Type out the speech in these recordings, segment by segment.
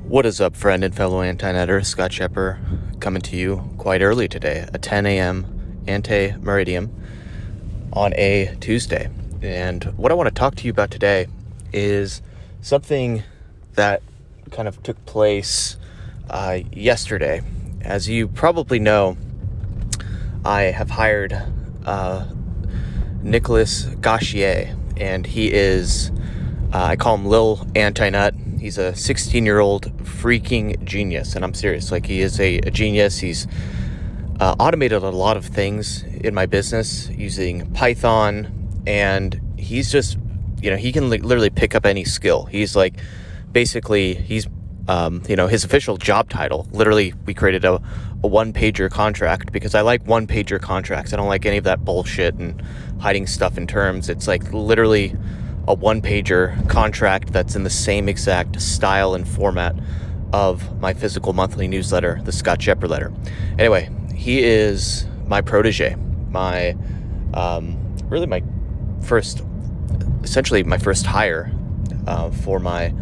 What is up, friend and fellow anti-netter? Scott Shepper coming to you quite early today, a 10 a.m. ante-meridium on a Tuesday. And what I want to talk to you about today is something that kind of took place yesterday. As you probably know, I have hired Nicholas Gautier, and he is, I call him Lil Anti-Nut. He's a 16-year-old freaking genius, and I'm serious. Like, he is a genius. He's automated a lot of things in my business using Python, and he's just, he can literally pick up any skill. He's like, basically, he's, his official job title, literally, we created a one-pager contract because I like one-pager contracts. I don't like any of that bullshit and hiding stuff in terms. It's like literally a one-pager contract that's in the same exact style and format of my physical monthly newsletter, the Scott Shepper letter. Anyway, he is my protege, my first hire for my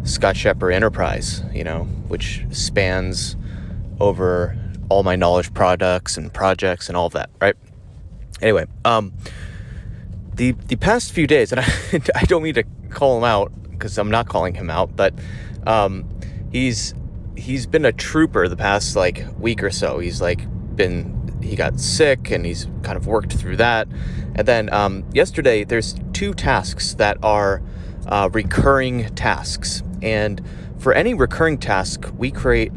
Scott Shepper enterprise, which spans over all my knowledge products and projects and all of that, right? Anyway, the past few days, and I don't mean to call him out because I'm not calling him out, but he's been a trooper the past week or so. He got sick and he's kind of worked through that. And then yesterday, there's two tasks that are recurring tasks. And for any recurring task, we create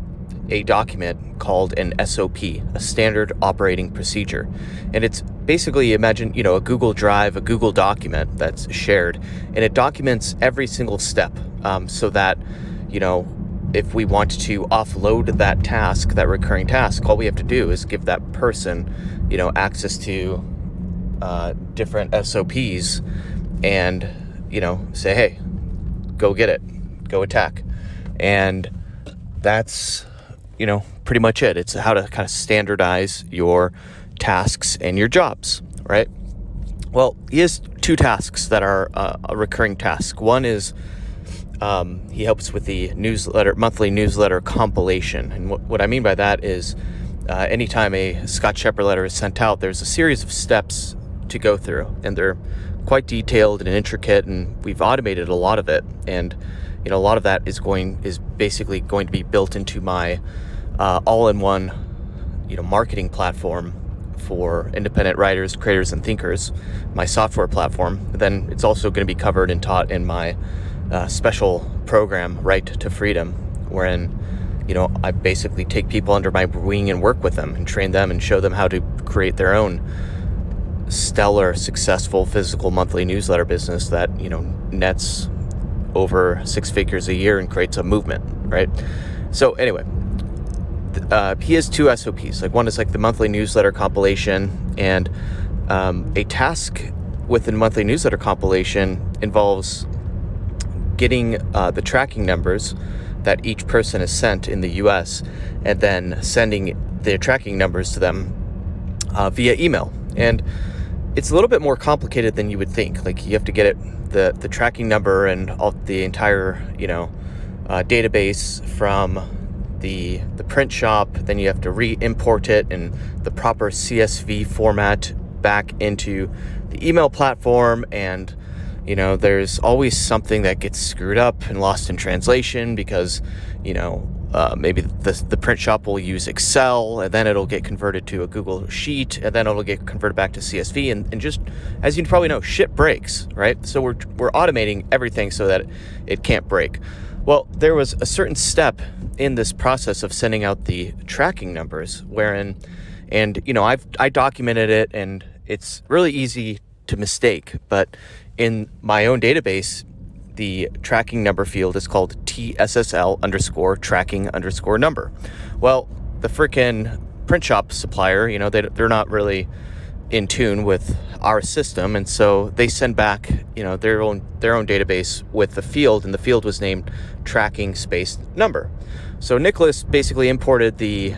a document called an SOP, a standard operating procedure. And it's basically, imagine, a Google Drive, a Google document that's shared, and it documents every single step so that, if we want to offload that task, that recurring task, all we have to do is give that person, access to different SOPs and, say, hey, go get it, go attack. And that's, pretty much it. It's how to kind of standardize your tasks and your jobs, right? Well, he has two tasks that are a recurring task. One is he helps with the monthly newsletter compilation. And what I mean by that is anytime a Scott Shepper letter is sent out, there's a series of steps to go through, and they're quite detailed and intricate, and we've automated a lot of it. And a lot of that is basically going to be built into my all-in-one, marketing platform for independent writers, creators, and thinkers, my software platform. Then it's also going to be covered and taught in my special program, Right to Freedom, wherein, I basically take people under my wing and work with them and train them and show them how to create their own stellar, successful physical monthly newsletter business that, nets over six figures a year and creates a movement, right? So anyway, he has two SOPs. One is the monthly newsletter compilation, and a task within monthly newsletter compilation involves getting the tracking numbers that each person is sent in the US, and then sending the tracking numbers to them via email. And it's a little bit more complicated than you would think. You have to get the tracking number and all the entire, database from the print shop. Then you have to re-import it in the proper CSV format back into the email platform. And, there's always something that gets screwed up and lost in translation because, maybe the print shop will use Excel, and then it'll get converted to a Google Sheet, and then it'll get converted back to CSV, and just, as you probably know, shit breaks, right? So we're automating everything so that it can't break. Well, there was a certain step in this process of sending out the tracking numbers wherein, and, I documented it, and it's really easy to mistake, but in my own database, the tracking number field is called TSSL _ tracking _ number. Well, the frickin' print shop supplier, they're not really in tune with our system, and so they send back, their own database with the field, and the field was named tracking space number. So Nicholas basically imported the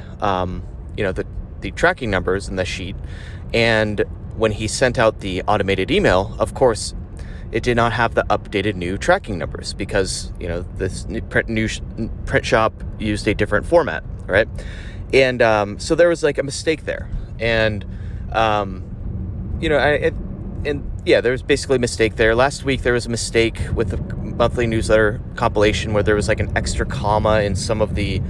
tracking numbers in the sheet, and when he sent out the automated email, of course, it did not have the updated new tracking numbers because, this print shop used a different format, right? And so there was like a mistake there. And, there was basically a mistake there. Last week, there was a mistake with the monthly newsletter compilation where there was like an extra comma in some of the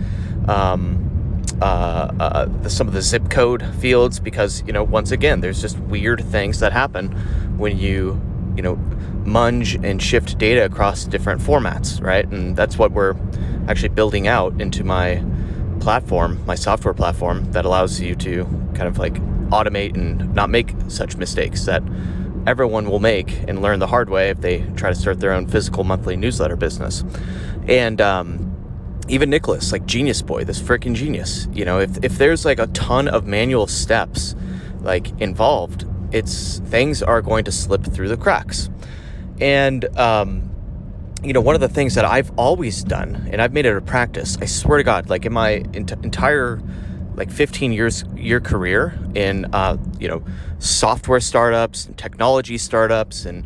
zip code fields because, once again, there's just weird things that happen when you munge and shift data across different formats, right? And that's what we're actually building out into my platform, my software platform that allows you to kind of like automate and not make such mistakes that everyone will make and learn the hard way if they try to start their own physical monthly newsletter business. And even Nicholas, like genius boy, this freaking genius, if there's like a ton of manual steps like involved, things are going to slip through the cracks. And one of the things that I've always done, and I've made it a practice, I swear to God, like in my entire like 15-year career in software startups and technology startups and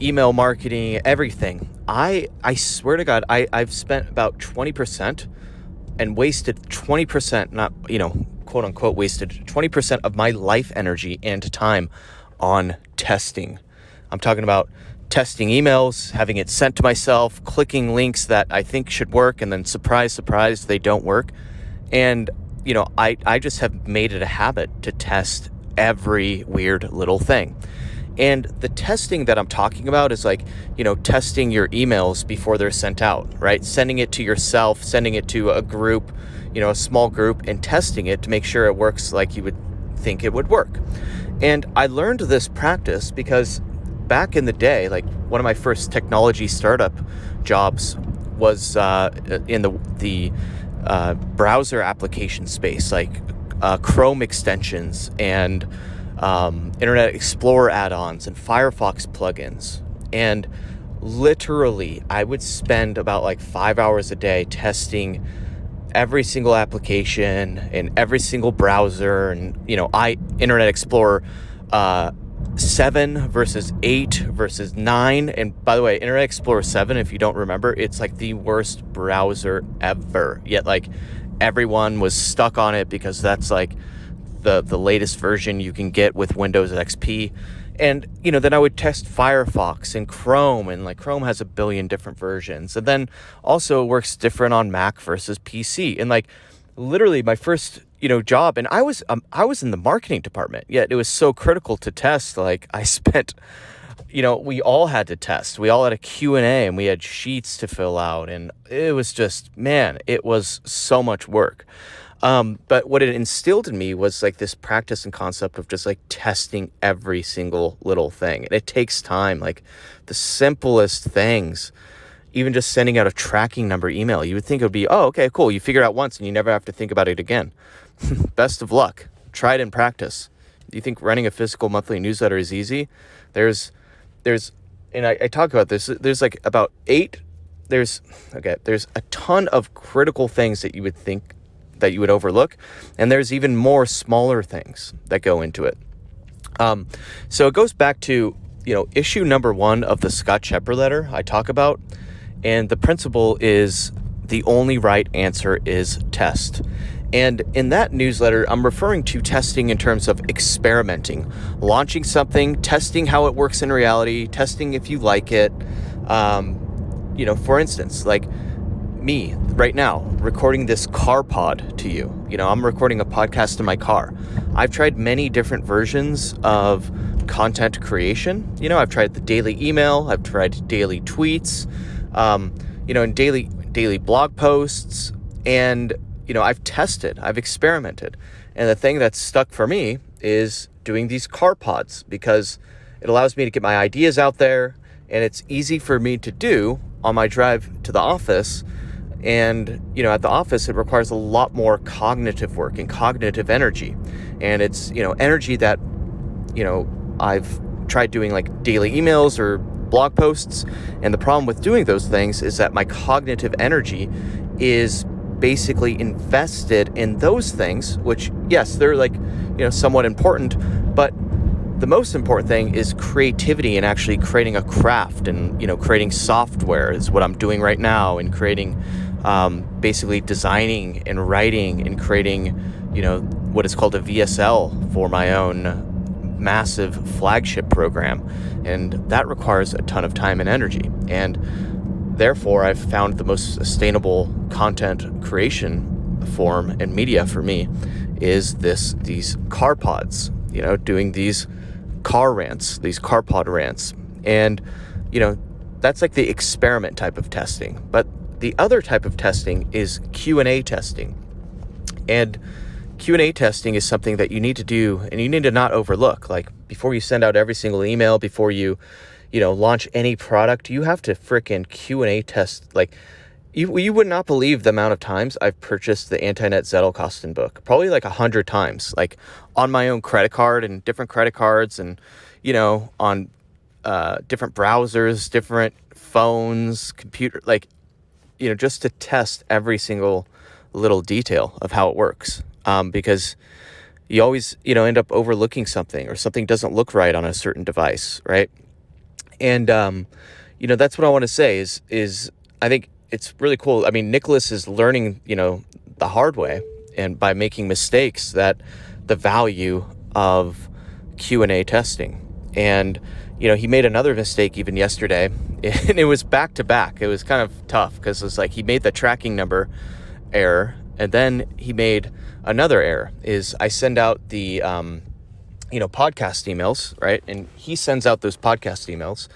email marketing, everything, I swear to God, I've spent about 20% and wasted 20%, not, quote unquote wasted 20% of my life energy and time on testing. I'm talking about testing emails, having it sent to myself, clicking links that I think should work, and then surprise, surprise, they don't work. And, I just have made it a habit to test every weird little thing. And the testing that I'm talking about is like, testing your emails before they're sent out, right? Sending it to yourself, sending it to a group, a small group, and testing it to make sure it works like you would think it would work. And I learned this practice because back in the day, like one of my first technology startup jobs was in the browser application space, like Chrome extensions and Internet Explorer add-ons and Firefox plugins. And literally, I would spend about like 5 hours a day testing every single application and every single browser. And, Internet Explorer 7 versus 8 versus 9. And by the way, Internet Explorer 7, if you don't remember, it's like the worst browser ever. Yet like everyone was stuck on it because that's like the latest version you can get with Windows XP. And, then I would test Firefox and Chrome, and like Chrome has a billion different versions. And then also it works different on Mac versus PC. And like literally my first, job, and I was in the marketing department, yet it was so critical to test. Like I spent, we all had to test. We all had a Q&A and we had sheets to fill out. And it was just, man, it was so much work. But what it instilled in me was like this practice and concept of just like testing every single little thing. And it takes time, like the simplest things, even just sending out a tracking number email. You would think it would be, oh, okay, cool. You figure it out once and you never have to think about it again. Best of luck. Try it in practice. Do you think running a physical monthly newsletter is easy? There's, and I talk about this, there's like about there's a ton of critical things that you would think that you would overlook. And there's even more smaller things that go into it. So it goes back to, issue number 1 of the Scott Shepard letter I talk about. And the principle is the only right answer is test. And in that newsletter, I'm referring to testing in terms of experimenting, launching something, testing how it works in reality, testing if you like it. For instance, like me right now recording this car pod to you. I'm recording a podcast in my car. I've tried many different versions of content creation. I've tried the daily email, I've tried daily tweets, and daily blog posts, and I've tested, I've experimented. And the thing that's stuck for me is doing these car pods because it allows me to get my ideas out there, and it's easy for me to do on my drive to the office. And, at the office, it requires a lot more cognitive work and cognitive energy. And it's, energy that, I've tried doing like daily emails or blog posts. And the problem with doing those things is that my cognitive energy is basically invested in those things, which, yes, they're like, somewhat important, but the most important thing is creativity and actually creating a craft, and creating software is what I'm doing right now, and creating basically designing and writing and creating what is called a VSL for my own massive flagship program, and that requires a ton of time and energy. And therefore I've found the most sustainable content creation form and media for me is these car pods, doing these car rants, these car pod rants. And that's like the experiment type of testing. But the other type of testing is Q&A testing. And Q&A testing is something that you need to do, and you need to not overlook. Like, before you send out every single email, before you launch any product, you have to frickin' Q&A test. Like, you would not believe the amount of times I've purchased the Anti-Net Zettelkosten book, probably like 100 times, like on my own credit card and different credit cards, and on different browsers, different phones, computer, like just to test every single little detail of how it works. Because you always, end up overlooking something, or something doesn't look right on a certain device, right? And, that's what I want to say is I think it's really cool. I mean, Nicholas is learning, the hard way, and by making mistakes, that the value of Q&A testing. And, he made another mistake even yesterday, and it was back to back. It was kind of tough, because it's like he made the tracking number error, and then he made another error. Is I send out the podcast emails, right? And he sends out those podcast emails,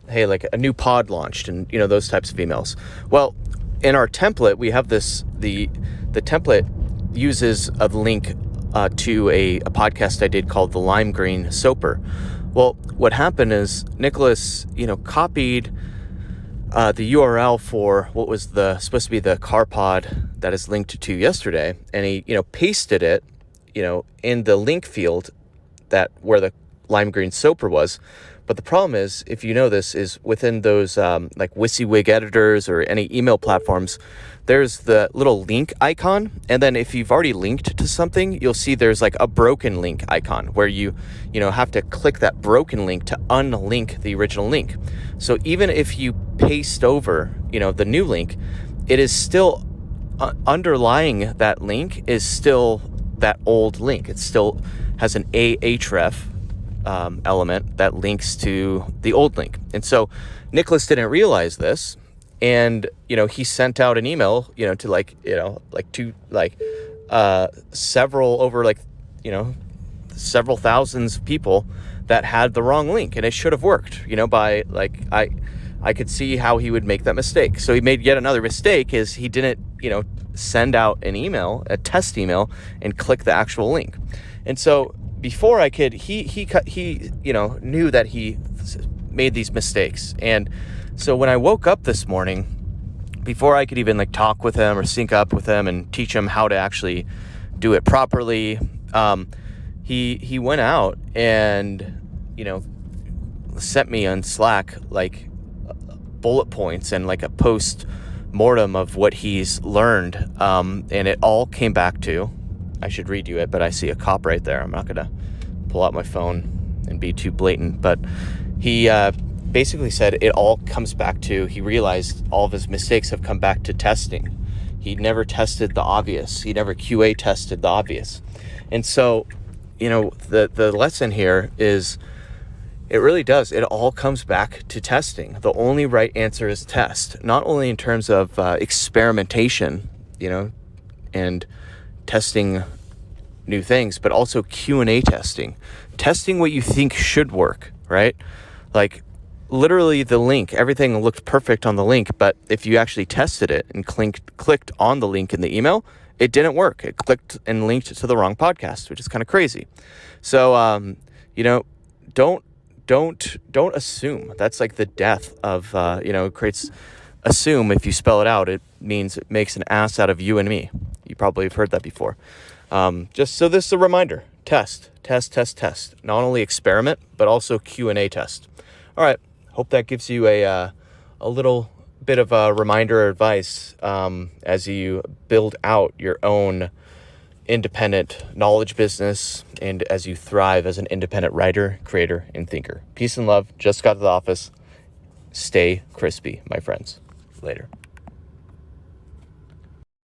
hey, like a new pod launched, and those types of emails. Well, in our template, we have this, the template uses a link to a podcast I did called the Lime Green Soaper. Well, what happened is Nicholas copied the URL for what was supposed to be the car pod that is linked to yesterday, and he pasted it in the link field that where the Lime Green Soaper was. But the problem is, if you know this, is within those like WYSIWYG editors or any email platforms, there's the little link icon, and then if you've already linked to something, you'll see there's like a broken link icon where you have to click that broken link to unlink the original link. So even if you paste over the new link, it is still underlying that link is still that old link. It still has an ahref element that links to the old link. And so Nicholas didn't realize this, and he sent out an email to several thousands of people that had the wrong link, and it should have worked by I could see how he would make that mistake. So he made yet another mistake, is he didn't send out an email, a test email, and click the actual link. And so before I could, he knew that he made these mistakes. And so when I woke up this morning, before I could even talk with him or sync up with him and teach him how to actually do it properly, he went out and sent me on Slack bullet points and a post-mortem of what he's learned, and it all came back to, I should read you it, but I see a cop right there. I'm not going to pull out my phone and be too blatant, but he basically said it all comes back to, he realized all of his mistakes have come back to testing. He never tested the obvious. He never QA tested the obvious. And so, the lesson here is, it really does. It all comes back to testing. The only right answer is test, not only in terms of experimentation, and testing new things, but also Q&A testing what you think should work, right? Like, literally the link, everything looked perfect on the link, but if you actually tested it and clicked on the link in the email, it didn't work. It clicked and linked to the wrong podcast, which is kind of crazy. So, don't assume. That's the death of, it creates, assume, if you spell it out, it means it makes an ass out of you and me. You probably have heard that before. Just so this is a reminder, test. Not only experiment, but also Q&A test. All right. Hope that gives you a little bit of a reminder or advice, as you build out your own, independent knowledge business and as you thrive as an independent writer, creator, and thinker. Peace and love. Just got to the office. Stay crispy, my friends. Later.